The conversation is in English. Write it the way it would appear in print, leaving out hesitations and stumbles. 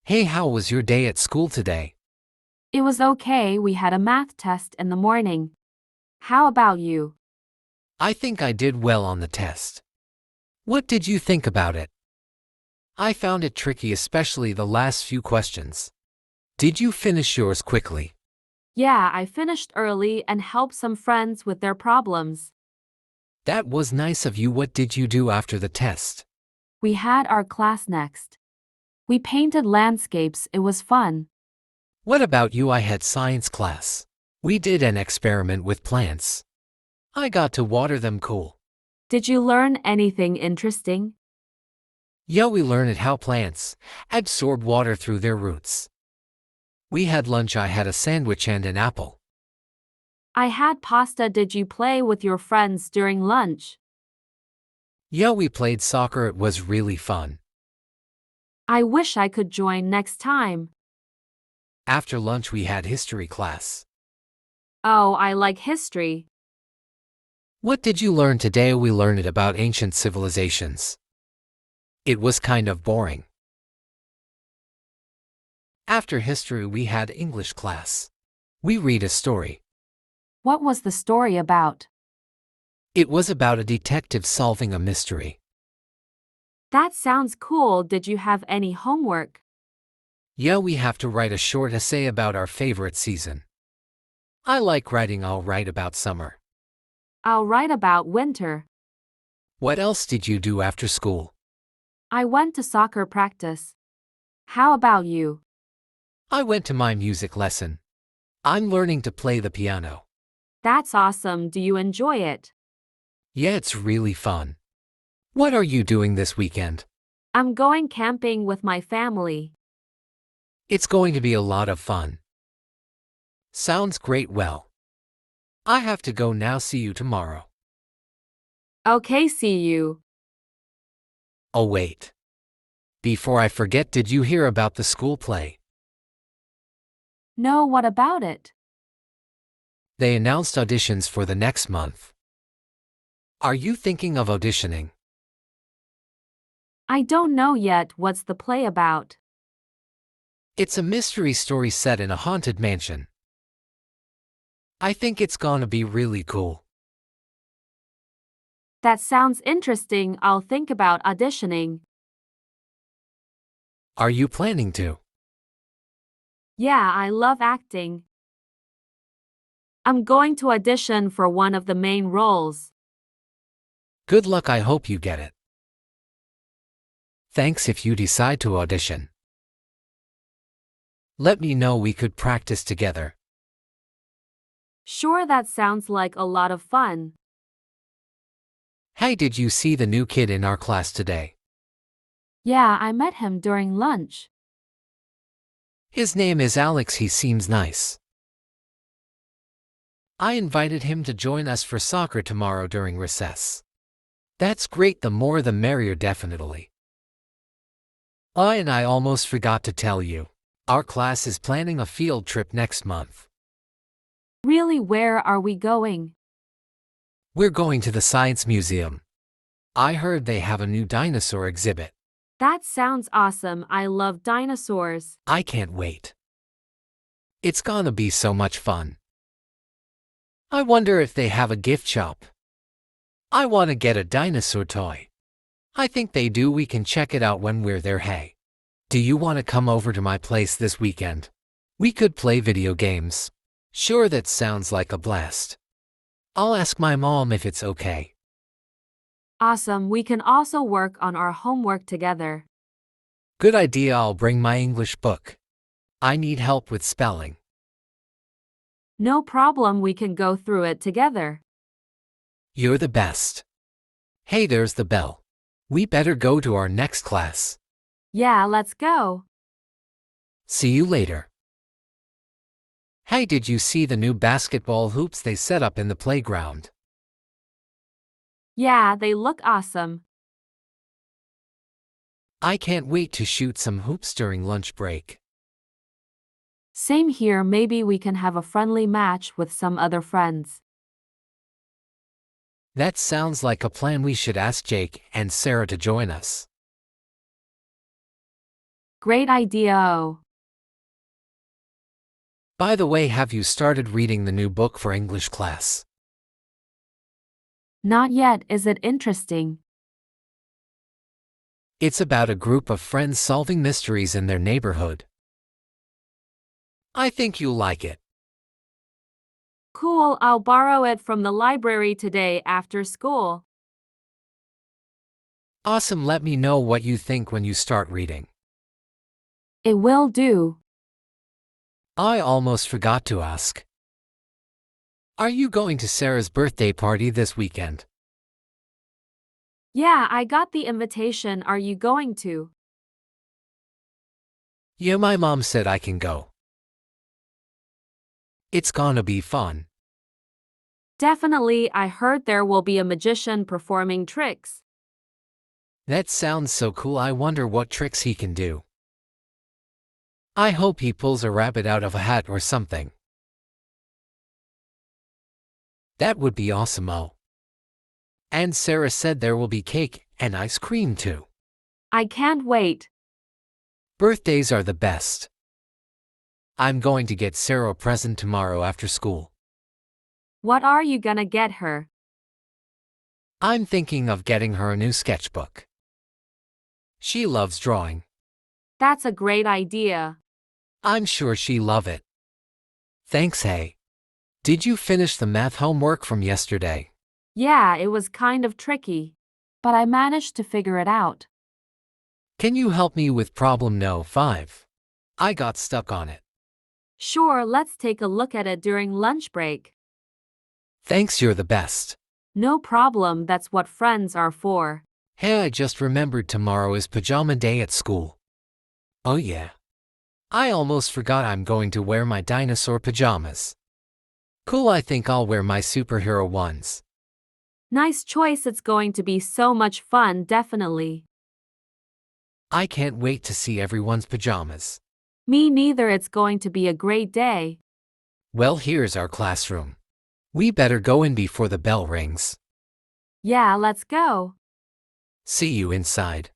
Hey, how was your day at school today? It was okay, we had a math test in the morning. How about you? I think I did well on the test. What did you think about it? I found it tricky, especially the last few questions. Did you finish yours quickly? Yeah, I finished early and helped some friends with their problems. That was nice of you. What did you do after the test? We had our class next. We painted landscapes, it was fun. What about you? I had science class. We did an experiment with plants. I got to water them. Cool. Did you learn anything interesting? Yeah, we learned how plants absorb water through their roots. We had lunch. I had a sandwich and an apple. I had pasta. Did you play with your friends during lunch? Yeah, we played soccer. It was really fun. I wish I could join next time. After lunch, we had history class. Oh, I like history. What did you learn today? We learned about ancient civilizations. It was kind of boring. After history, we had English class. We read a story. What was the story about? It was about a detective solving a mystery. That sounds cool. Did you have any homework? Yeah, we have to write a short essay about our favorite season. I like writing. I'll write about summer. I'll write about winter. What else did you do after school? I went to soccer practice. How about you? I went to my music lesson. I'm learning to play the piano. That's awesome. Do you enjoy it? Yeah, it's really fun. What are you doing this weekend? I'm going camping with my family. It's going to be a lot of fun. Sounds great. Well, I have to go now. See you tomorrow. Okay, see you. Oh, wait. Before I forget, did you hear about the school play? No, what about it? They announced auditions for the next month. Are you thinking of auditioning? I don't know yet. What's the play about? It's a mystery story set in a haunted mansion. I think it's gonna be really cool. That sounds interesting. I'll think about auditioning. Are you planning to? Yeah, I love acting. I'm going to audition for one of the main roles. Good luck. I hope you get it. Thanks if you decide to audition. Let me know. We could practice together. Sure, that sounds like a lot of fun. Hey, did you see the new kid in our class today? Yeah, I met him during lunch. His name is Alex. He seems nice. I invited him to join us for soccer tomorrow during recess. That's great. The more the merrier, definitely. And I almost forgot to tell you. Our class is planning a field trip next month. Really, where are we going? We're going to the Science Museum. I heard they have a new dinosaur exhibit. That sounds awesome. I love dinosaurs. I can't wait. It's gonna be so much fun. I wonder if they have a gift shop. I want to get a dinosaur toy. I think they do. We can check it out when we're there. Hey, do you want to come over to my place this weekend? We could play video games. Sure, that sounds like a blast. I'll ask my mom if it's okay. Awesome. We can also work on our homework together. Good idea. I'll bring my English book. I need help with spelling. No problem. We can go through it together. You're the best. Hey, there's the bell. We better go to our next class. Yeah, let's go. See you later. Hey, did you see the new basketball hoops they set up in the playground? Yeah, they look awesome. I can't wait to shoot some hoops during lunch break. Same here. Maybe we can have a friendly match with some other friends. That sounds like a plan. We should ask Jake and Sarah to join us. Great idea. Oh. By the way, have you started reading the new book for English class? Not yet. Is it interesting? It's about a group of friends solving mysteries in their neighborhood. I think you'll like it. Cool, I'll borrow it from the library today after school. Awesome, let me know what you think when you start reading. It will do. I almost forgot to ask. Are you going to Sarah's birthday party this weekend? Yeah, I got the invitation. Are you going to? Yeah, my mom said I can go. It's gonna be fun. Definitely, I heard there will be a magician performing tricks. That sounds so cool. I wonder what tricks he can do. I hope he pulls a rabbit out of a hat or something. That would be awesome. Oh. And Sarah said there will be cake and ice cream too. I can't wait. Birthdays are the best. I'm going to get Sarah a present tomorrow after school. What are you gonna get her? I'm thinking of getting her a new sketchbook. She loves drawing. That's a great idea. I'm sure she'll love it. Thanks. Hey. Did you finish the math homework from yesterday? Yeah, it was kind of tricky, but I managed to figure it out. Can you help me with problem no 5? I got stuck on it. Sure, let's take a look at it during lunch break. Thanks, you're the best. No problem, that's what friends are for. Hey, I just remembered tomorrow is pajama day at school. Oh yeah. I almost forgot I'm going to wear my dinosaur pajamas. Cool, I think I'll wear my superhero ones. Nice choice, it's going to be so much fun, definitely. I can't wait to see everyone's pajamas. Me neither, it's going to be a great day. Well, here's our classroom. We better go in before the bell rings. Yeah, let's go. See you inside.